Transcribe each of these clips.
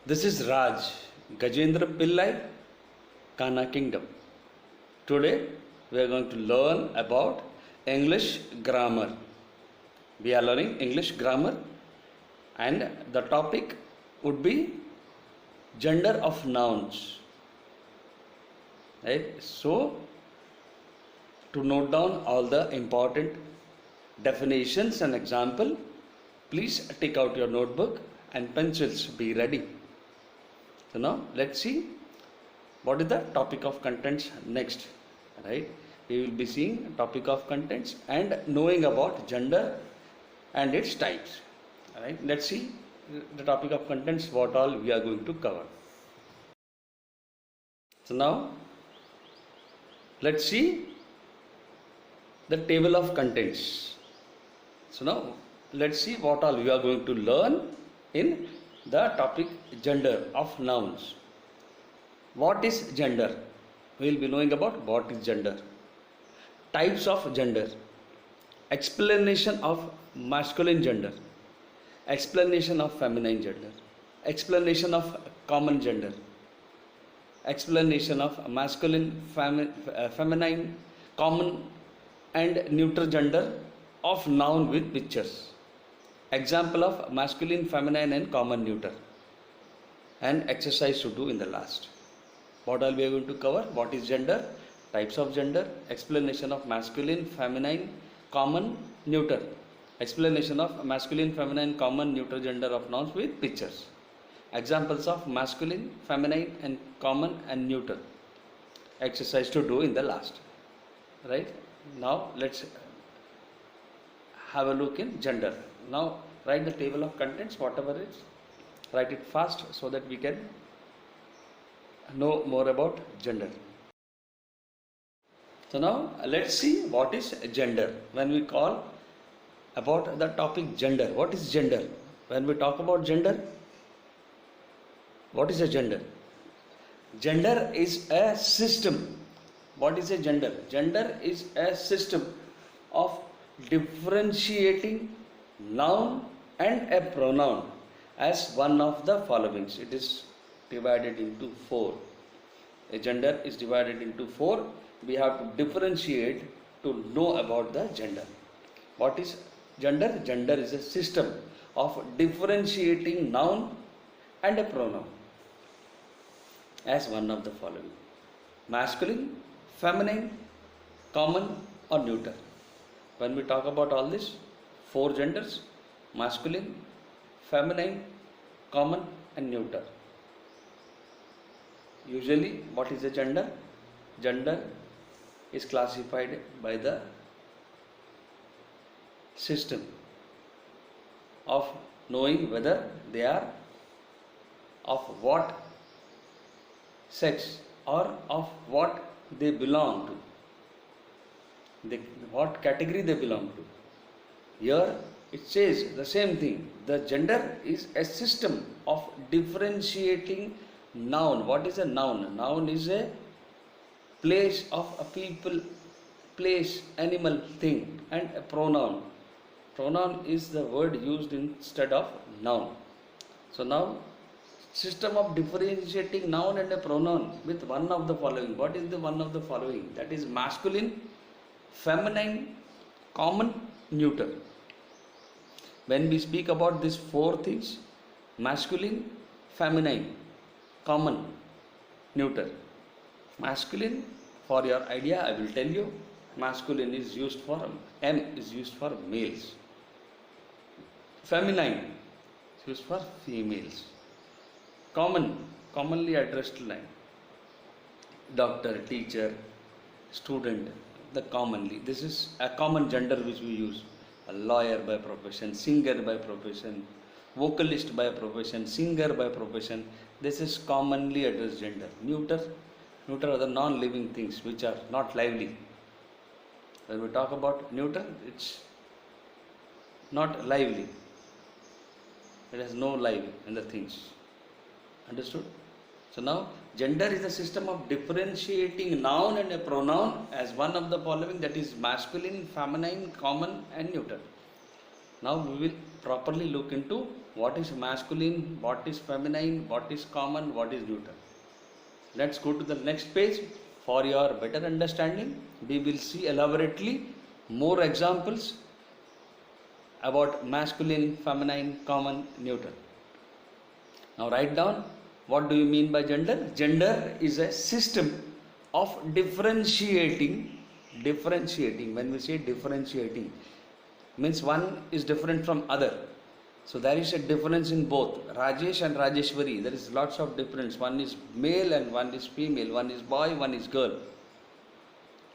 This is Raj, Gajendra Pillai, Kana Kingdom. Today we are going to learn about English grammar. We are learning English grammar and the topic would be gender of nouns. Right? So, to note down all the important definitions and example, please take out your notebook and pencils, be ready. So now let's see what is the topic of contents next. Right? We will be seeing topic of contents and knowing about gender and its types. Right? Let's see the topic of contents, what all we are going to cover. So now let's see the table of contents. So now let's see what all we are going to learn in the topic gender of nouns. What is gender? We will be knowing about what is gender. Types of gender. Explanation of masculine gender. Explanation of feminine gender. Explanation of common gender. Explanation of masculine, feminine, common and neuter gender of noun with pictures. Example of masculine, feminine and common neuter. And exercise to do in the last. What all we are going to cover? What is gender? Types of gender. Explanation of masculine, feminine, common, neuter. Explanation of masculine, feminine, common, neuter gender of nouns with pictures. Examples of masculine, feminine and common and neuter. Exercise to do in the last. Right? Now let's have a look in gender. Now write the table of contents, whatever it is. Write it fast so that we can know more about gender. So now let's see what is gender. When we call about the topic gender, what is gender? When we talk about gender, what is a gender? Gender is a system. What is a gender? Gender is a system of differentiating noun and a pronoun as one of the followings. It is divided into four. A gender is divided into four. We have to differentiate to know about the gender. What is gender? Gender is a system of differentiating noun and a pronoun as one of the following: masculine, feminine, common or neuter. When we talk about all this, four genders: masculine, feminine, common and neuter. Usually what is a gender? Gender is classified by the system of knowing whether they are of what sex or of what they belong to, what category they belong to. Here it says the same thing. The gender is a system of differentiating noun. What is a noun? Noun is a place of a people, place, animal, thing, and a pronoun. Pronoun is the word used instead of noun. So now, system of differentiating noun and a pronoun with one of the following. What is the one of the following? That is masculine, feminine, common, neuter. When we speak about these four things, masculine, feminine, common, neuter. Masculine, for your idea, I will tell you, masculine is used for, M is used for males. Feminine is used for females. Common, commonly addressed line. Doctor, teacher, student, the commonly. This is a common gender which we use. A lawyer by profession, singer by profession, vocalist by profession, singer by profession. This is commonly addressed gender. Neuter are the non-living things which are not lively. When we talk about neuter, it's not lively. It has no life in the things. Understood? So now gender is a system of differentiating noun and a pronoun as one of the following, that is masculine, feminine, common and neuter. Now we will properly look into what is masculine, what is feminine, what is common, what is neuter. Let's go to the next page. For your better understanding, we will see elaborately more examples about masculine, feminine, common, neuter. Now write down, what do you mean by gender? Gender is a system of differentiating. When we say differentiating, means one is different from other. So there is a difference in both Rajesh and Rajeshwari. There is lots of difference. One is male and one is female. One is boy, one is girl.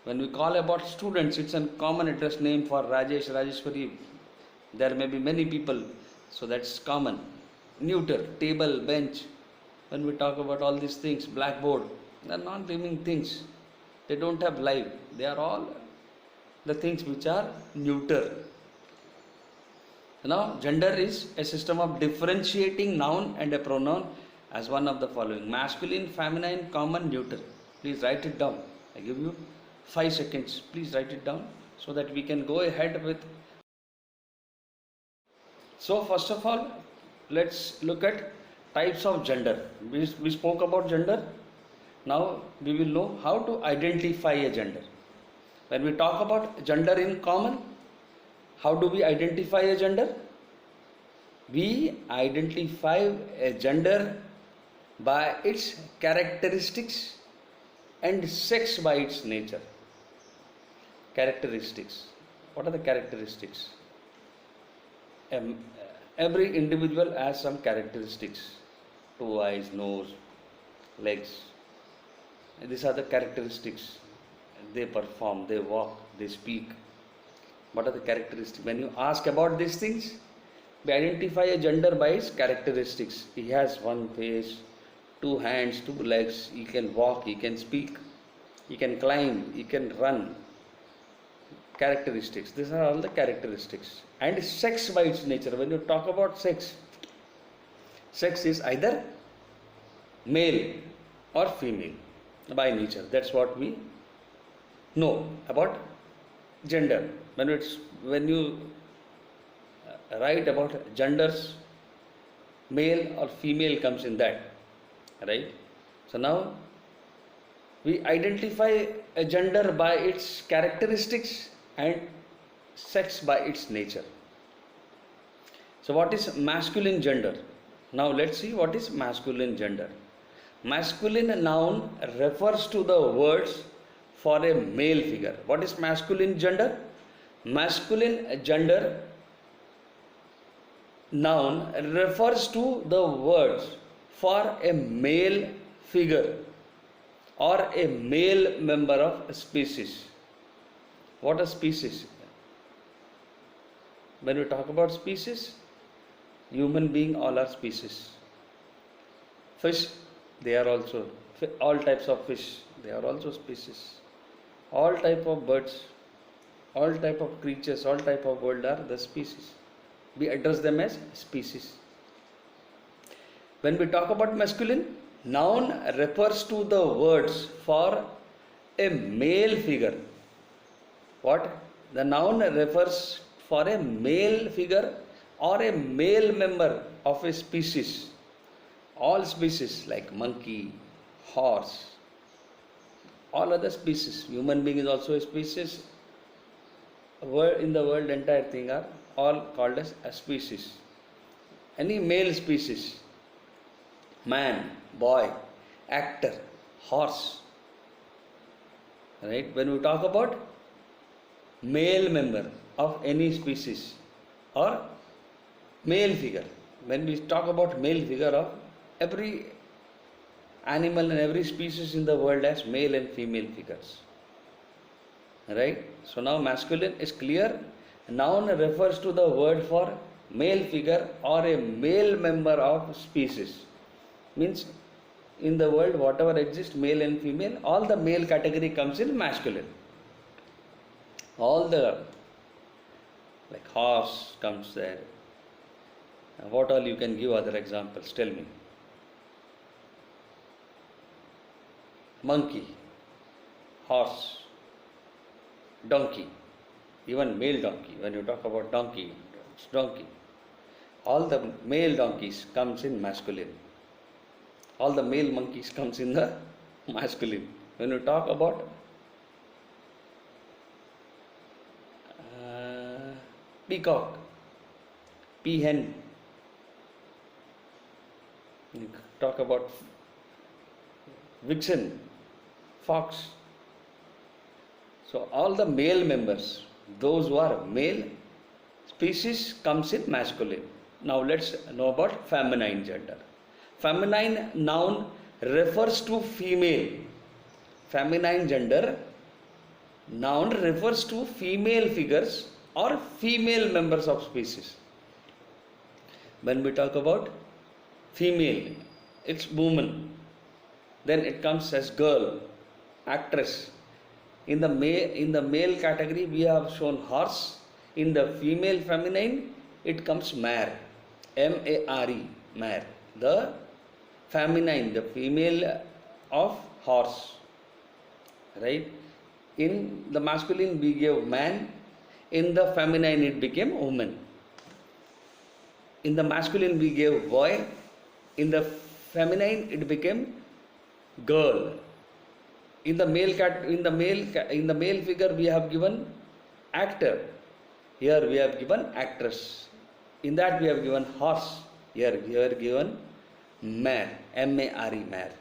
When we call about students, it's a common address name for Rajesh, Rajeshwari. There may be many people, so that's common. Neuter, table, bench. When we talk about all these things, blackboard, they are non-living things. They don't have life. They are all the things which are neuter. Now, gender is a system of differentiating noun and a pronoun as one of the following: masculine, feminine, common, neuter. Please write it down. I give you 5 seconds. Please write it down so that we can go ahead with. So, first of all, let's look at types of gender. We spoke about gender. Now, we will know how to identify a gender. When we talk about gender in common, how do we identify a gender? We identify a gender by its characteristics and sex by its nature. Characteristics. What are the characteristics? Every individual has some characteristics. 2 eyes, nose, legs. And these are the characteristics. They perform, they walk, they speak. What are the characteristics? When you ask about these things, we identify a gender by its characteristics. He has one face, 2 hands, 2 legs. He can walk, he can speak, he can climb, he can run. Characteristics. These are all the characteristics. And sex by its nature. When you talk about sex, sex is either male or female by nature. That's what we know about gender. When you write about genders, male or female comes in that, right? So now we identify a gender by its characteristics and sex by its nature. So what is masculine gender? Now let's see what is masculine gender. Masculine noun refers to the words for a male figure. What is masculine gender? Masculine gender noun refers to the words for a male figure or a male member of a species. What are species? When we talk about species, human being, all are species. Fish, they are also, all types of fish, they are also species. All type of birds, all type of creatures, all type of world are the species. We address them as species. When we talk about masculine, noun refers to the words for a male figure. What? The noun refers for a male figure or a male member of a species. All species like monkey, horse, all other species. Human being is also a species. In the world, entire thing are all called as a species. Any male species, man, boy, actor, horse, right? When we talk about male member of any species or male figure, when we talk about male figure of every animal and every species in the world has male and female figures, right? So now masculine is clear. Noun refers to the word for male figure or a male member of species. Means in the world whatever exists, male and female, all the male category comes in masculine. All the, like horse comes there. What all you can give other examples? Tell me. Monkey, horse, donkey, even male donkey. When you talk about donkey, it's donkey. All the male donkeys comes in masculine. All the male monkeys comes in the masculine. When you talk about peacock, peahen, you talk about vixen, fox. So all the male members, those who are male species comes in masculine. Now let's know about feminine gender. Feminine noun refers to female. Feminine gender noun refers to female figures or female members of species. When we talk about female, it's woman. Then it comes as girl, actress. In the male category, we have shown horse. In the female feminine, it comes mare, M-A-R-E, mare. The feminine, the female of horse, right? In the masculine, we gave man. In the feminine, it became woman. In the masculine, we gave boy. In the feminine, it became girl. In the male figure, we have given actor. Here we have given actress. In that we have given horse. Here we have given mare, M-A-R-E, mare.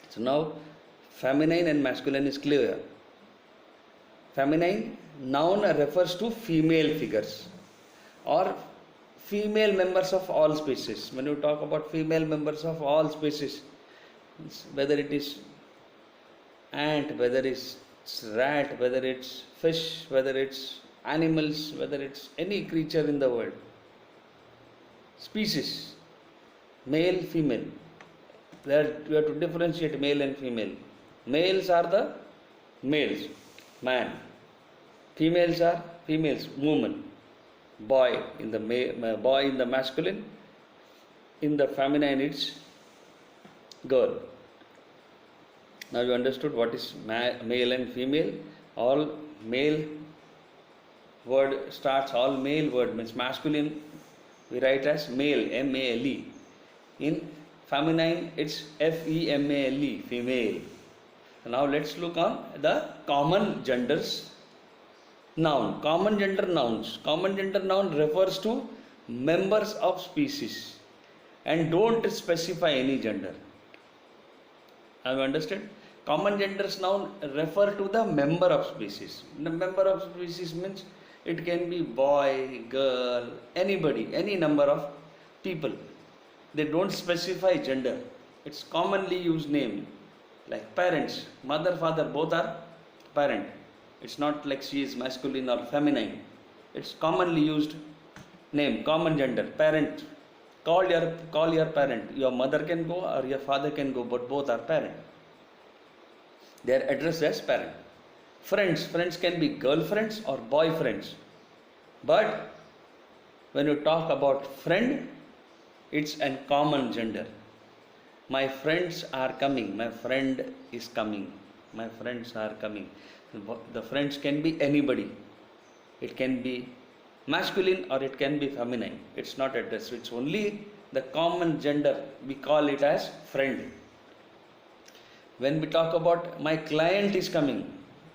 So now feminine and masculine is clear. Feminine noun refers to female figures or female members of all species. When you talk about female members of all species, whether it is ant, whether it's rat, whether it's fish, whether it's animals, whether it's any creature in the world, species, male, female. There you have to differentiate male and female. Males are the males, man. Females are females, woman. Boy in the boy in the masculine. In the feminine, it's girl. Now you understood what is male and female. All male word starts, all male word means masculine, we write as male, M-A-L-E. In feminine, it's F-E-M-A-L-E, female. Now let's look on the common genders noun. Common gender nouns. Common gender noun refers to members of species and don't specify any gender. Have you understood? Common genders noun refer to the member of species. The member of species means it can be boy, girl, anybody, any number of people. They don't specify gender. It's commonly used name. Like parents, mother, father, both are parent. It's not like she is masculine or feminine. It's commonly used name, common gender, parent. Call your parent. Your mother can go or your father can go, but both are parent. They are addressed as parent. Friends can be girlfriends or boyfriends. But when you talk about friend, it's a common gender. My friends are coming. My friend is coming. My friends are coming. The friends can be anybody. It can be masculine or it can be feminine. It's not addressed. It's only the common gender. We call it as friend. When we talk about my client is coming,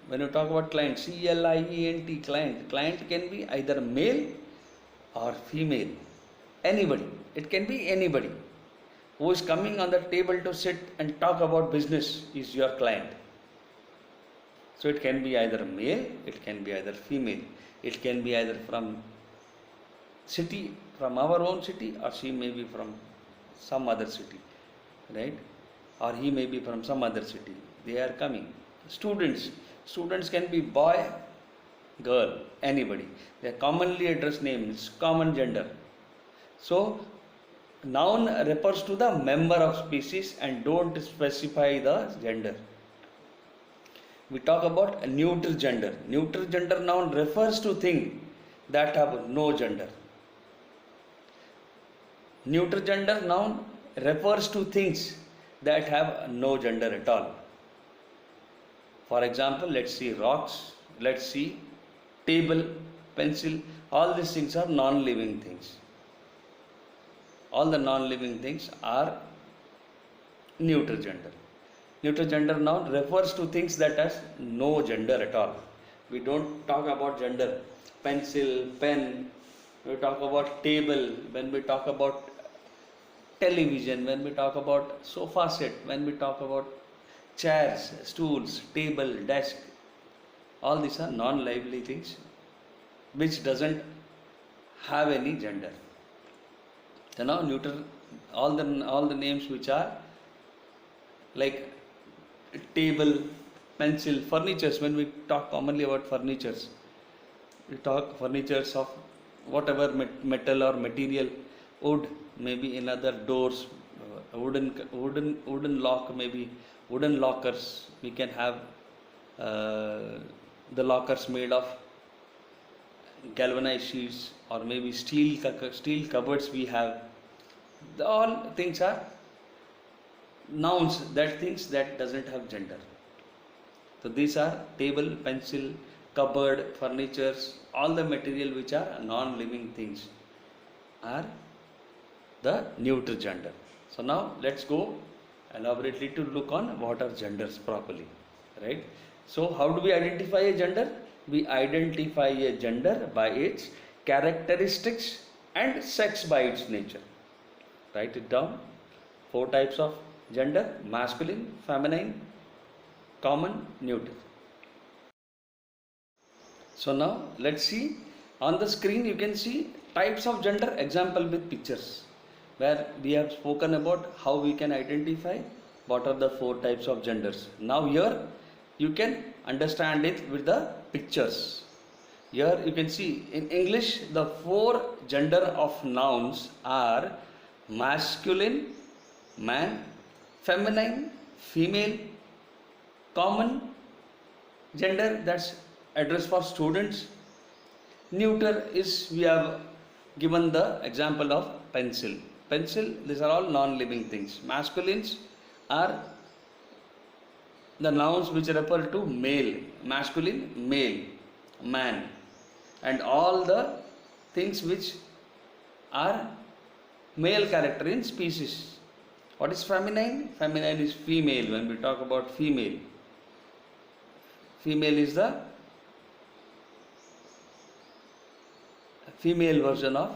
when you talk about client, C-L-I-E-N-T, client can be either male or female. Anybody. It can be anybody who is coming on the table to sit and talk about business is your client. So it can be either male, it can be either female. It can be either from city, from our own city, or she may be from some other city, right? Or he may be from some other city. They are coming. Students can be boy, girl, anybody. They are commonly addressed names, common gender. So noun refers to the member of species and don't specify the gender. We talk about a neutral gender. Neutral gender noun refers to things that have no gender. Neutral gender noun refers to things that have no gender at all. For example, let's see rocks, let's see table, pencil, all these things are non-living things. all the non-living things are neuter gender. Neuter gender noun refers to things that has no gender at all. We don't talk about gender. Pencil, pen, we talk about table, when we talk about television, when we talk about sofa set, when we talk about chairs, stools, table, desk, all these are non-lively things which doesn't have any gender. So now neuter, all the names which are like table, pencil, furnitures. When we talk commonly about furnitures, we talk furnitures of whatever metal or material, wood, maybe in other doors, wooden lock, maybe wooden lockers. We can have the lockers made of galvanized sheets, or maybe steel cupboards we have. All things are nouns, that things that doesn't have gender. So these are table, pencil, cupboard, furnitures, all the material which are non-living things are the neuter gender. So now let's go elaborately to look on what are genders properly, right? So how do we identify a gender? We identify a gender by its characteristics and sex by its nature. Write it down. 4 types of gender: masculine, feminine, common, neuter. So now let's see on the screen. You can see types of gender, example with pictures, where we have spoken about how we can identify what are the 4 types of genders. Now here you can understand it with the pictures. Here you can see in English the 4 gender of nouns are masculine, man; feminine, female; common gender, that's addressed for students; neuter is, we have given the example of pencil. Pencil, these are all non-living things. Masculines are the nouns which refer to male, masculine, male, man, and all the things which are male character in species. What is feminine? Feminine is female. When we talk about female, female is the female version of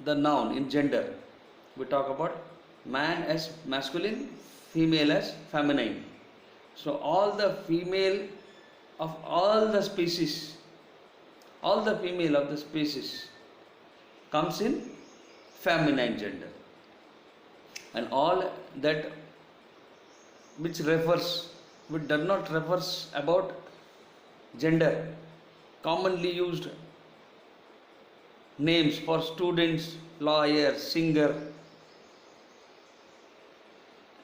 the noun in gender. We talk about man as masculine, female as feminine. So all the female of all the species, all the female of the species comes in feminine gender, and all that which does not refers about gender, commonly used names for students, lawyer, singer,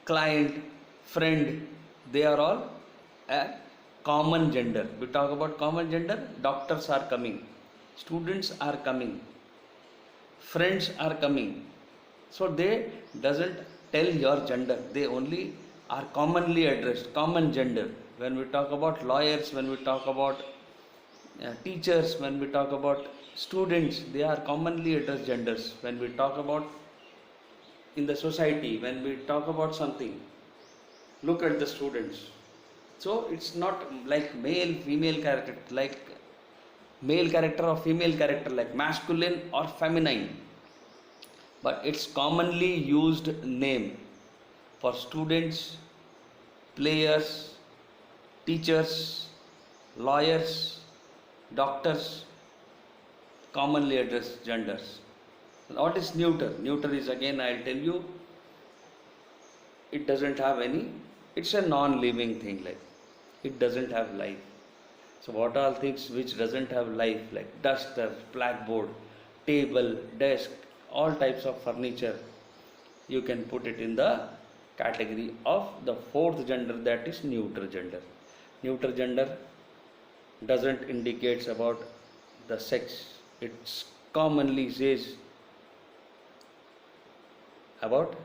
client, friend, they are all a common gender. We talk about common gender. Doctors are coming, students are coming, friends are coming. So they doesn't tell your gender, they only are commonly addressed, common gender. When we talk about lawyers, when we talk about teachers, when we talk about students, they are commonly addressed genders. When we talk about in the society, when we talk about something, look at the students. So it's not like male, female character, like male character or female character, like masculine or feminine, but it's commonly used name for students, players, teachers, lawyers, doctors, commonly addressed genders. What is neuter? Neuter is, again I'll tell you, it doesn't have any, it's a non-living thing, like it doesn't have life. So what are things which doesn't have life, like duster, blackboard, table, desk, all types of furniture, you can put it in the category of the 4th gender, that is neuter gender. Neuter gender doesn't indicate about the sex, it commonly says about,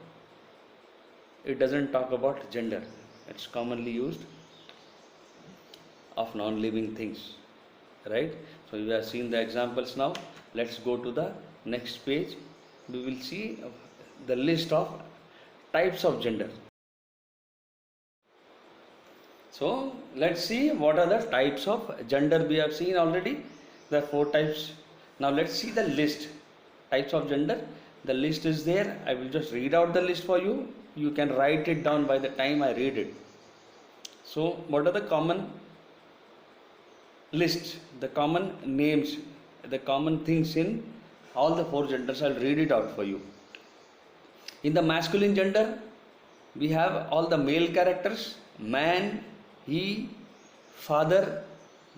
it doesn't talk about gender, it's commonly used of non-living things, right? So you have seen the examples. Now let's go to the next page. we will see the list of types of gender. So let's see what are the types of gender. We have seen already the 4 types. Now let's see the list types of gender. The list is there. I will just read out the list for you. You can write it down by the time I read it. So what are the common lists, the common names, the common things in all the 4 genders? I'll read it out for you. In the masculine gender, we have all the male characters: man, he, father,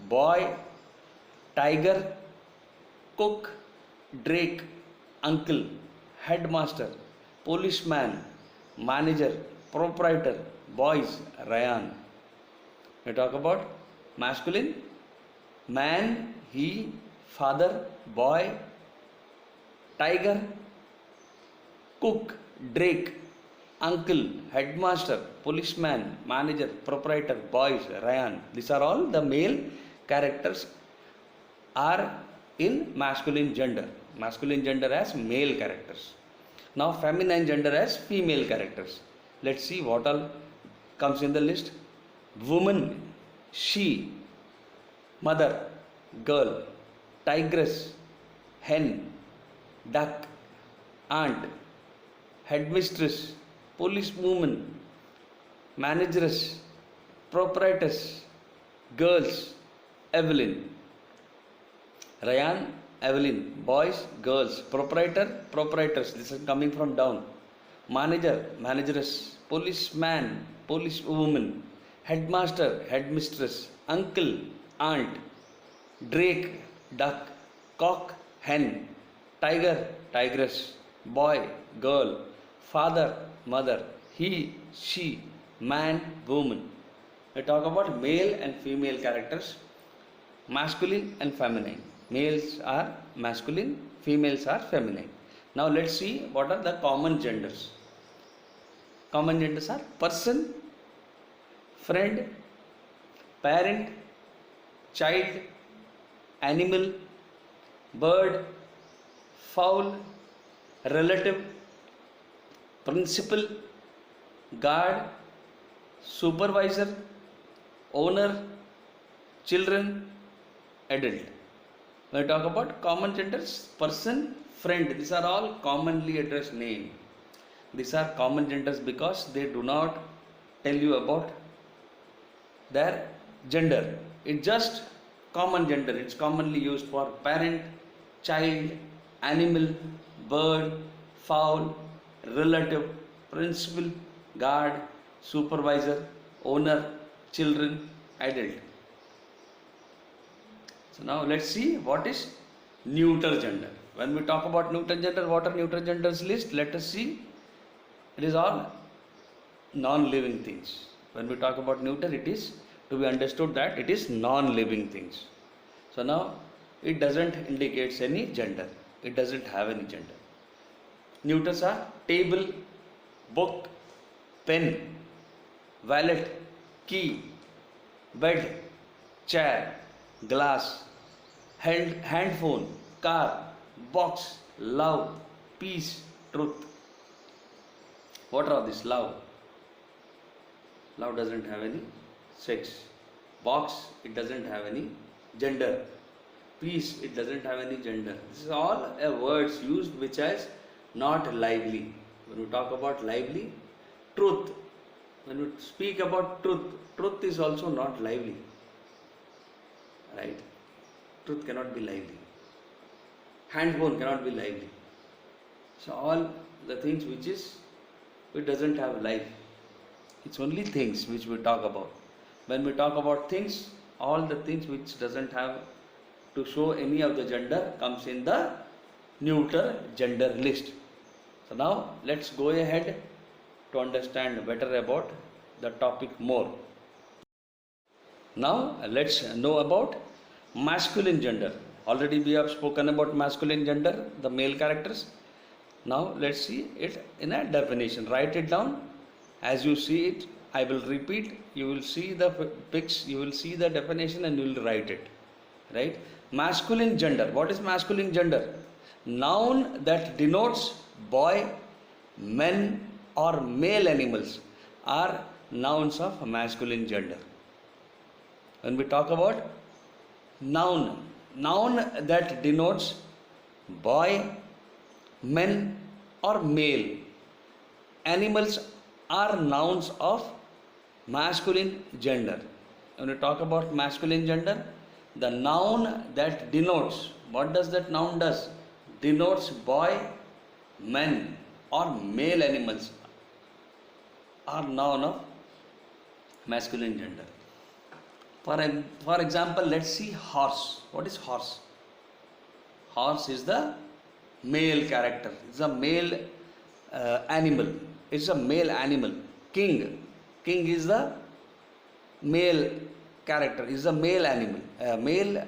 boy, tiger, cook, drake, uncle, headmaster, policeman, manager, proprietor, boys, Ryan. We talk about masculine: man, he, father, boy, tiger, cook, drake, uncle, headmaster, policeman, manager, proprietor, boys, Ryan. These are all the male characters are in masculine gender. Masculine gender as male characters. Now feminine gender as female characters. Let's see what all comes in the list. Woman, she, mother, girl, tigress, hen, duck, aunt, headmistress, policewoman, manageress, proprietress, girls, Evelyn, Ryan, Evelyn, boys, girls, proprietor, proprietress. This is coming from down. Manager, manageress, policeman, policewoman, headmaster, headmistress, uncle, aunt, drake, duck, cock, hen, tiger, tigress, boy, girl, father, mother, he, she, man, woman. We talk about male and female characters, masculine and feminine. Males are masculine, females are feminine. Now let's see what are the common genders. Common genders are person, friend, parent, child, animal, bird, fowl, relative, principal, guard, supervisor, owner, children, adult. When we talk about common genders, person, friend, these are all commonly addressed names. These are common genders because they do not tell you about their gender. It's just common gender. It's commonly used for parent, child, animal, bird, fowl, relative, principal, guard, supervisor, owner, children, adult. So now let's see what is neuter gender. When we talk about neuter gender, what are neuter genders list? Let us see. It is all non-living things. When we talk about neuter, it is to be understood that it is non-living things. So now it doesn't indicate any gender. It doesn't have any gender. Neuters are table, book, pen, wallet, key, bed, chair, glass, handphone, car, box, love, peace, truth. What are these? Love. Love doesn't have any sex. Box, it doesn't have any gender. Peace, it doesn't have any gender. This is all words used which is not lively. When we talk about lively, truth. When we speak about truth, truth is also not lively. Right? Truth cannot be lively. Handphone cannot be lively. So all the things which it doesn't have life. It's only things which we talk about. When we talk about things, all the things which doesn't have to show any of the gender comes in the neuter gender list. So now let's go ahead to understand better about the topic more. Now let's know about masculine gender. Already we have spoken about masculine gender, the male characters. Now let's see it in a definition. Write it down. As you see it, I will repeat. You will see the pics, you will see the definition and you will write it. Right? Masculine gender. What is masculine gender? noun that denotes boy, men or male animals are nouns of masculine gender. When we talk about noun that denotes boy, men or male animals are nouns of masculine gender. When we talk about masculine gender, the noun that denotes, what does that noun does? Denotes boy, men or male animals are noun of masculine gender. For example, let's see horse. What is horse? Horse is the male character. It's a male animal. It's a male animal. King is the male character. Is a male animal. Male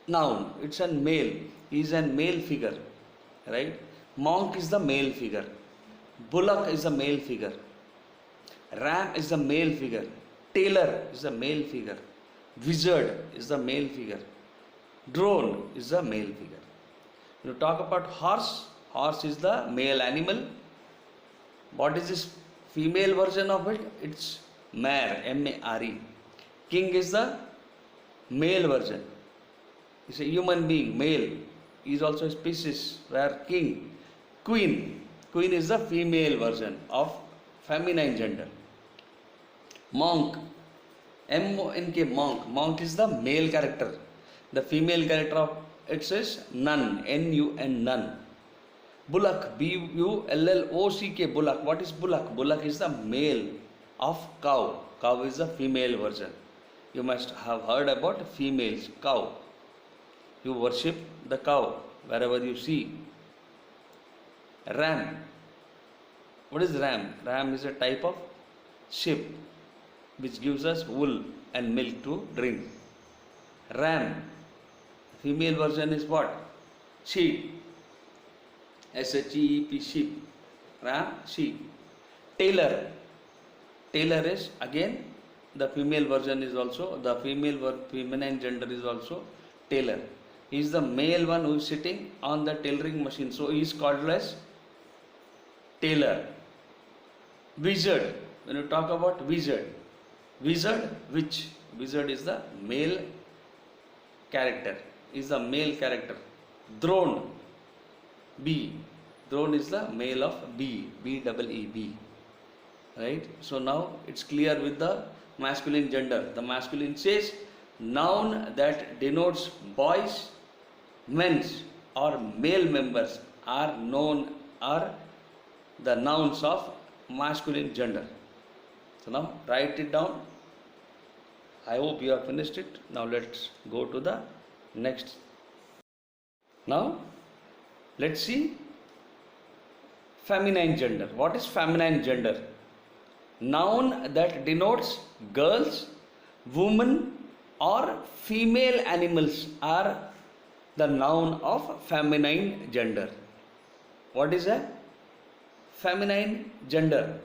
noun. It's a male. Is a male figure, right? Monk is the male figure. Bullock is a male figure. Ram is the male figure. Tailor is the male figure. Wizard is the male figure. Drone is the male figure. When you talk about horse, horse is the male animal. What is this female version of it? It's mare, M-A-R-E. King is the male version. It's a human being, male. He is also a species where king. Queen is the female version of feminine gender. Monk, M-O-N-K, monk is the male character. The female character of it is nun, N-U-N, nun. Bullock, B-U-L-L-O-C-K, bullock. What is bullock? Bullock is the male of cow. Cow is the female version. You must have heard about females, cow. You worship the cow wherever you see. Ram. What is ram? Ram is a type of sheep which gives us wool and milk to drink. Ram. Female version is what? Sheep. S-H-E-E-P, sheep. Ram, sheep. Tailor. Tailor is again the female version is also, the feminine gender is also tailor. He is the male one who is sitting on the tailoring machine. So he is called as tailor. Wizard. When you talk about wizard, witch. Wizard is the male character. Is the male character. Drone. Bee. Drone is the male of bee. B-E-E-B. Right? So now it's clear with the masculine gender. The masculine says noun that denotes boys, men's or male members are the nouns of masculine gender. So now write it down. I hope you have finished it. Now let's go to the next. Now let's see feminine gender. What is feminine gender? Noun that denotes girls, women or female animals are the noun of feminine gender. What is a feminine gender?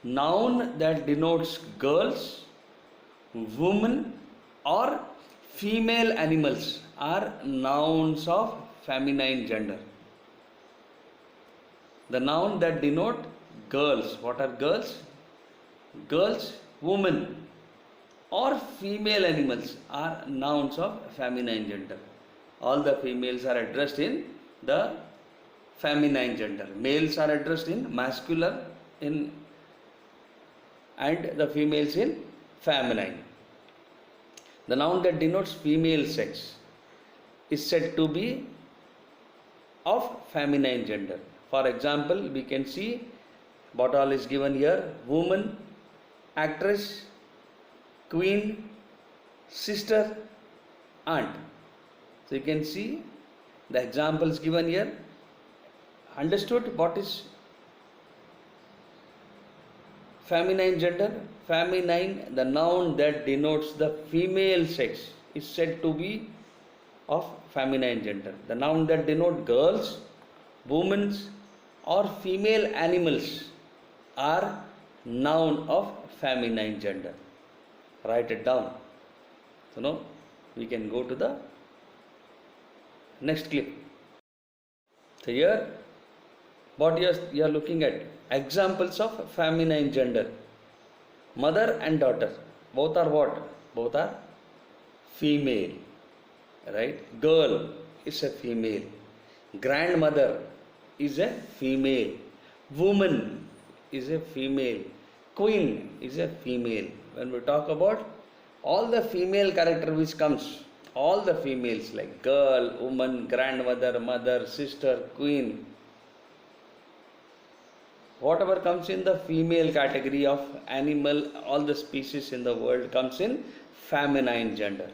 Noun that denotes girls, women or female animals are nouns of feminine gender. The noun that denote girls. What are girls? Girls, women or female animals are nouns of feminine gender. All the females are addressed in the feminine gender. Males are addressed in masculine and the females in feminine. The noun that denotes female sex is said to be of feminine gender. For example, we can see what all is given here: woman, actress, queen, sister, aunt. So you can see the examples given here. Understood what is feminine gender? Feminine, the noun that denotes the female sex, is said to be of feminine gender. The noun that denote girls, women or female animals are noun of feminine gender. Write it down. So now we can go to the Next clip. So here, what you are looking at, examples of feminine gender. Mother and daughter, both are what? Both are female, right? Girl is a female. Grandmother is a female. Woman is a female. Queen is a female. When we talk about all the female character which comes, all the females like girl, woman, grandmother, mother, sister, queen, whatever comes in the female category of animal, all the species in the world comes in feminine gender.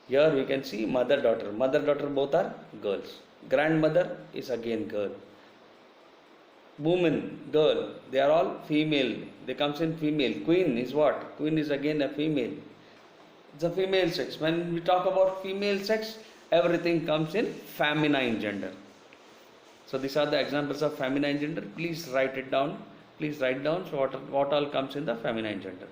Here we can see mother, daughter. Mother, daughter both are girls. Grandmother is again girl. Woman, girl, they are all female. They comes in female. Queen is what? Queen is again a female. It's a female sex. When we talk about female sex, everything comes in feminine gender. So these are the examples of feminine gender. Please write it down. Please write down so what all comes in the feminine gender.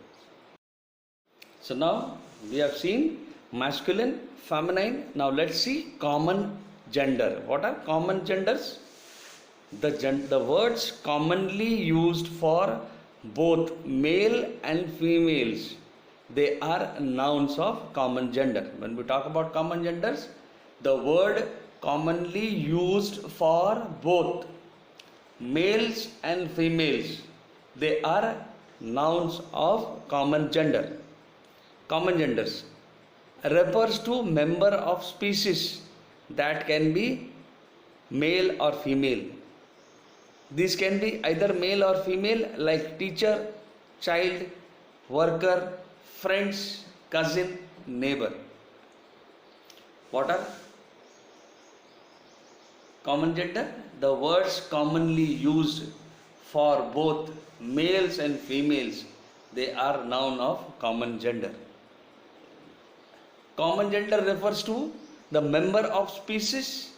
So now we have seen masculine, feminine. Now let's see common gender. What are common genders? The words commonly used for both male and females, they are nouns of common gender. When we talk about common genders, the word commonly used for both males and females, they are nouns of common gender. Common genders refers to member of species that can be male or female. These can be either male or female, like teacher, child, worker, friends, cousin, neighbor. What are common gender? The words commonly used for both males and females, they are noun of common gender. Common gender refers to the member of species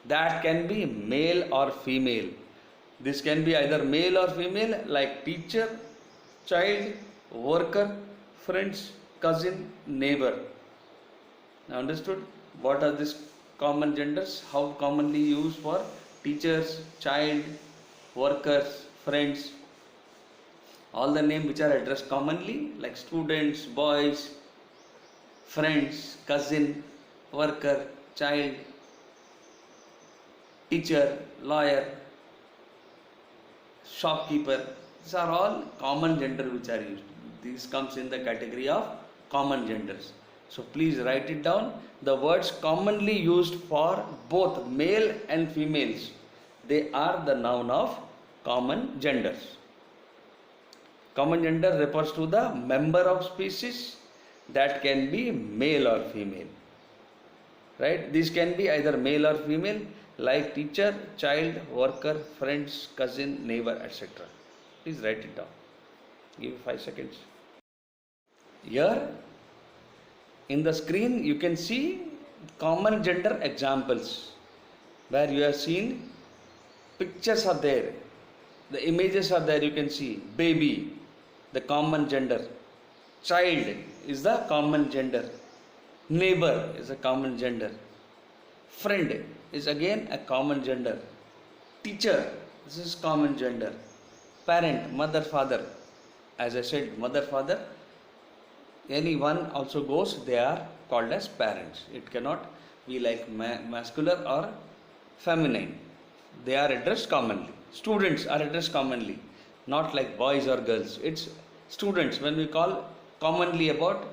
that can be male or female. This can be either male or female, like teacher, child, worker, friends, cousin, neighbor. Now understood what are these common genders? How commonly used for teachers, child, workers, friends. All the names which are addressed commonly, like students, boys, friends, cousin, worker, child, teacher, lawyer, shopkeeper. These are all common gender which are used. These comes in the category of common genders. So please write it down. The words commonly used for both male and females, they are the noun of common genders. Common gender refers to the member of species that can be male or female. Right? These can be either male or female, like teacher, child, worker, friends, cousin, neighbor, etc. Please write it down. Give 5 seconds. Here in the screen you can see common gender examples, where you have seen pictures are there, the images are there. You can see baby, the common gender, child is the common gender, neighbor is a common gender, friend is again a common gender, teacher, this is common gender, parent, mother, father, as I said, mother, father, any one also goes, they are called as parents. It cannot be like masculine or feminine. They are addressed commonly. Students are addressed commonly, not like boys or girls. It's students. When we call commonly about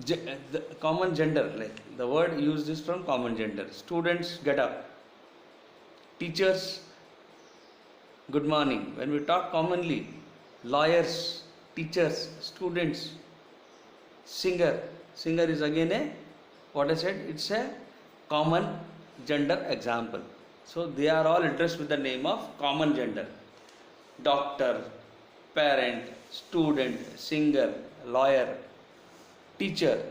the common gender, like the word used is from common gender. Students, get up. Teachers, good morning. When we talk commonly, lawyers, teachers, students, singer is again a, what I said, it's a common gender example. So they are all addressed with the name of common gender. Doctor, parent, student, singer, lawyer, teacher,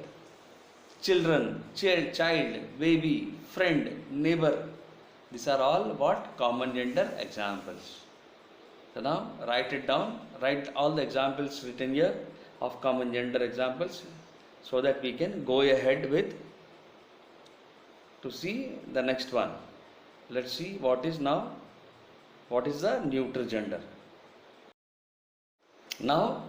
children, child, baby, friend, neighbor. These are all what? Common gender examples. So now write it down, write all the examples written here of common gender examples, so that we can go ahead with to see the next one. Let's see what is the neuter gender. Now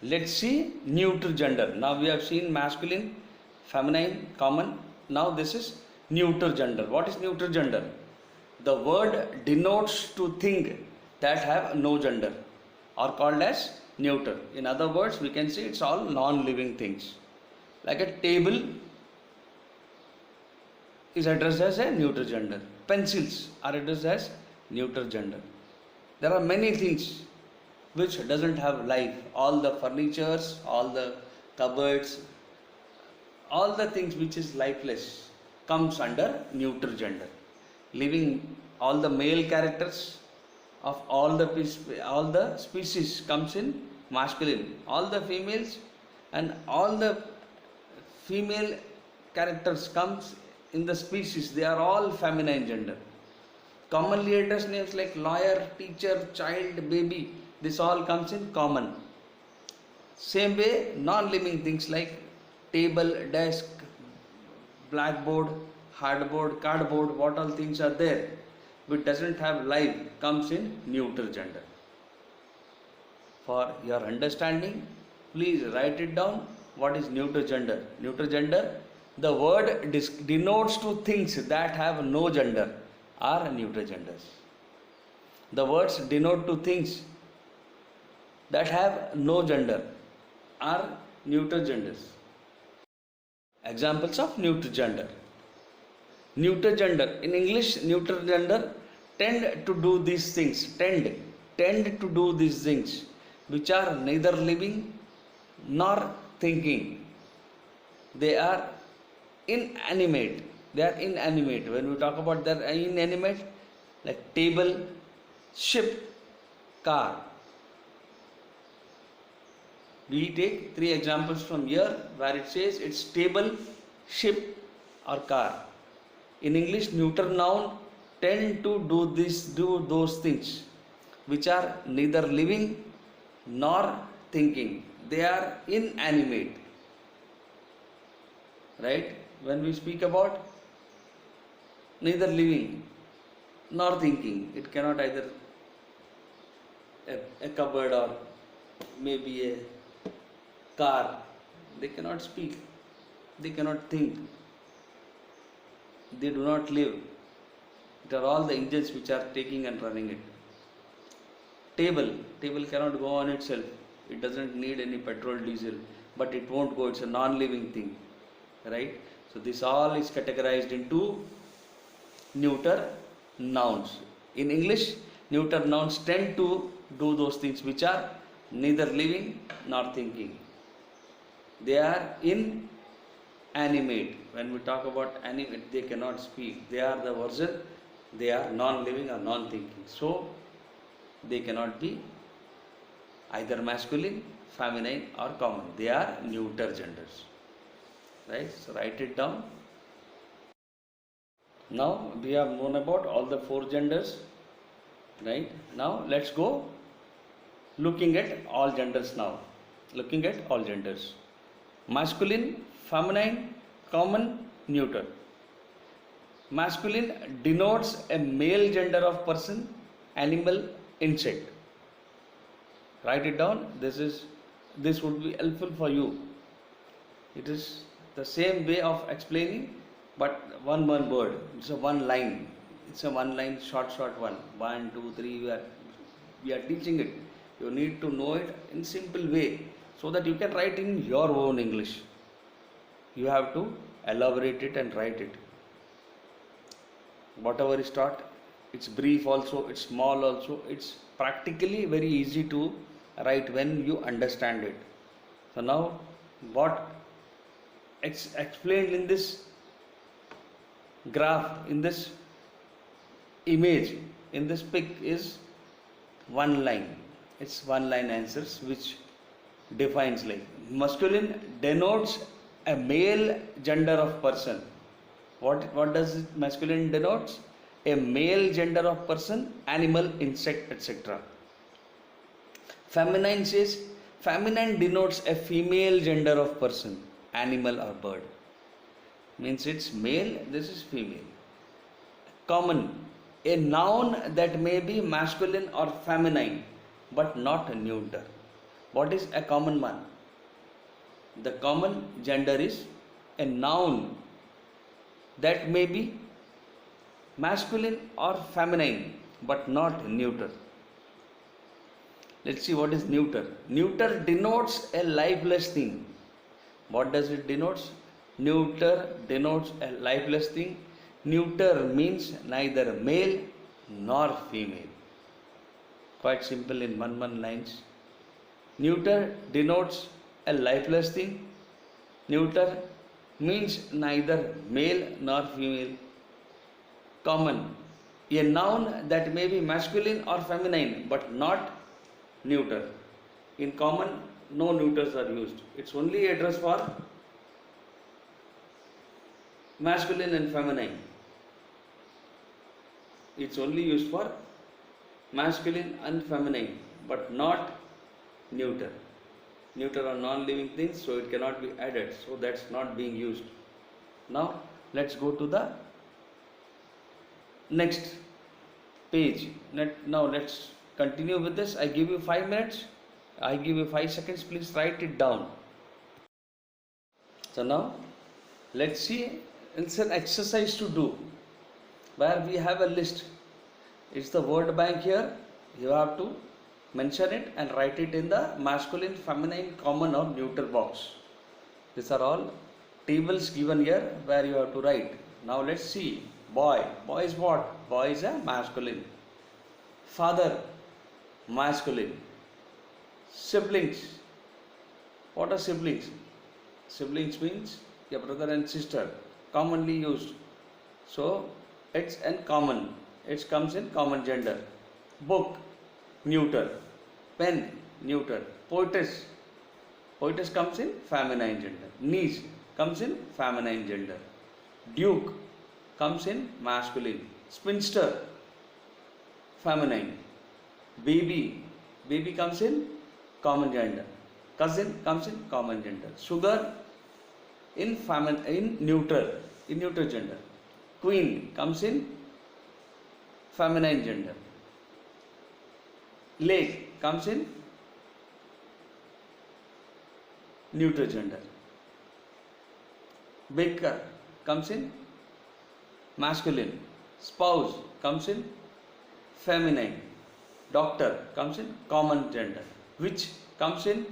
let's see neuter gender. Now we have seen masculine, feminine, common. Now this is neuter gender. What is neuter gender? The word denotes to things that have no gender are called as neuter. In other words, we can say it's all non-living things. Like a table is addressed as a neuter gender. Pencils are addressed as neuter gender. There are many things which doesn't have life. All the furnitures, all the cupboards, all the things which is lifeless comes under neuter gender. Living, all the male characters of all the species comes in masculine. All the females and all the female characters comes in the species. They are all feminine gender. Commonly addressed names like lawyer, teacher, child, baby, this all comes in common. Same way, non-living things like table, desk, blackboard, hardboard, cardboard, what all things are there which doesn't have life comes in neuter gender. For your understanding, please write it down. What is neuter gender? Neuter gender, the word denotes to things that have no gender are neuter genders. The words denote to things that have no gender are neuter genders. Examples of neuter gender. Neuter gender. In English, neuter gender tend to do these things. Tend to do these things which are neither living nor thinking. They are inanimate. They are inanimate. When we talk about their inanimate, like table, ship, car. We take 3 examples from here where it says it's table, ship or car. In English, neuter noun tend to do those things which are neither living nor thinking. They are inanimate. Right? When we speak about neither living nor thinking, it cannot either a cupboard or maybe a car. They cannot speak, they cannot think, they do not live. It are all the engines which are taking and running it. Table cannot go on itself. It doesn't need any petrol, diesel, but it won't go. It's a non-living thing, right? So this all is categorized into neuter nouns. In English, neuter nouns tend to do those things which are neither living nor thinking. They are inanimate. When we talk about animate, they cannot speak. They are the version, they are non-living or non-thinking. So they cannot be either masculine, feminine or common. They are neuter genders. Right? So write it down. Now we have known about all the 4 genders. Right? Now let's go looking at all genders now. Looking at all genders. Masculine, feminine, common, neuter. Masculine denotes a male gender of person, animal, insect. Write it down. This would be helpful for you. It is the same way of explaining, but one word. It's a one line. It's a one line short one. 1, 2, 3. We are teaching it. You need to know it in simple way so that you can write in your own English. You have to elaborate it and write it. Whatever is taught, it's brief also, it's small also, it's practically very easy to write when you understand it. So now what explained in this graph, in this image, in this pic is one line. It's one line answers which defines like masculine denotes a male gender of person. What does it masculine denotes? A male gender of person, animal, insect, etc. Feminine says feminine denotes a female gender of person, animal or bird. means it's male, this is female. Common, a noun that may be masculine or feminine but not neuter. What is a common man? The common gender is a noun that may be masculine or feminine but not neuter. Let's see what is neuter. Neuter denotes a lifeless thing. What does it denotes? Neuter denotes a lifeless thing. Neuter means neither male nor female. Quite simple in one lines. Neuter denotes a lifeless thing. Neuter means neither male nor female. Common, a noun that may be masculine or feminine but not neuter. In common, no neuters are used. It's only address for masculine and feminine. It's only used for masculine and feminine but not neuter. Neuter are non-living things, so it cannot be added, so that's not being used. Now let's go to the next page. Now let's continue with this. I give you 5 minutes. I give you 5 seconds. Please write it down. So now let's see. It's an exercise to do where we have a list. It's the word bank here. You have to mention it and write it in the masculine, feminine, common or neuter box. These are all tables given here where you have to write. Now let's see. Boy. Boy is what? Boy is a masculine. Father, masculine. Siblings. What are siblings? Siblings means your brother and sister, commonly used. So it's in common. It comes in common gender. Book, neuter. Pen, neuter. Poetess. Poetess comes in feminine gender. Niece comes in feminine gender. Duke comes in masculine. Spinster, feminine. Baby, baby comes in common gender. Cousin comes in common gender. Sugar in neuter gender. Queen comes in feminine gender. Lake comes in neuter gender. Baker comes in masculine. Spouse comes in feminine. Doctor comes in common gender. Witch comes in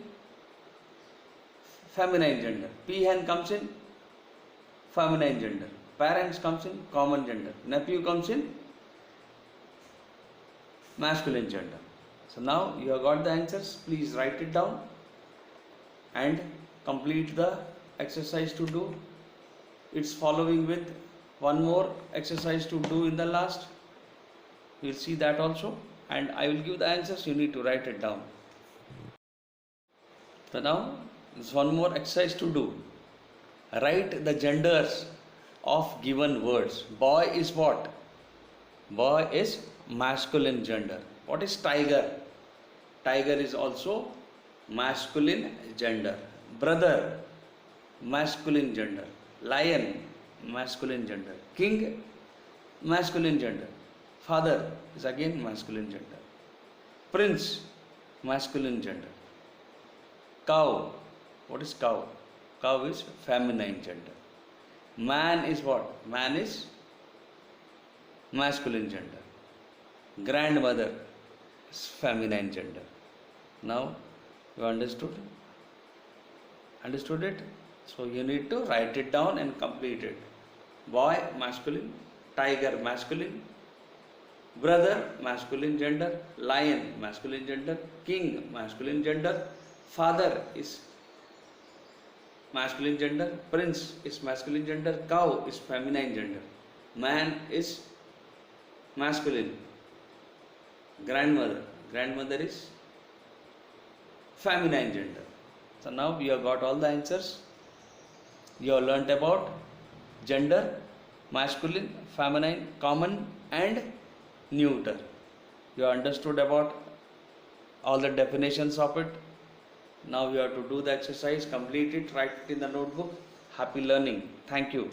feminine gender. Peahen comes in feminine gender. Parents comes in common gender. Nephew comes in masculine gender. So now you have got the answers. Please write it down and complete the exercise to do. It's following with one more exercise to do in the last. You will see that also, and I will give the answers. You need to write it down. So now there's one more exercise to do. Write the genders of given words. Boy is what? Boy is masculine gender. What is tiger? Tiger is also masculine gender. Brother, masculine gender. Lion, masculine gender. King, masculine gender. Father is again masculine gender. Prince, masculine gender. Cow, what is cow? Cow is feminine gender. Man is what? Man is masculine gender. Grandmother is feminine gender. Now you understood? Understood it? So you need to write it down and complete it. Boy, masculine. Tiger, masculine. Brother, masculine gender. Lion, masculine gender. King, masculine gender. Father is masculine gender. Prince is masculine gender. Cow is feminine gender. Man is masculine. Grandmother is feminine gender. So now you have got all the answers. You have learnt about gender, masculine, feminine, common and neuter. You have understood about all the definitions of it. Now you have to do the exercise, complete it, write it in the notebook. Happy learning. Thank you.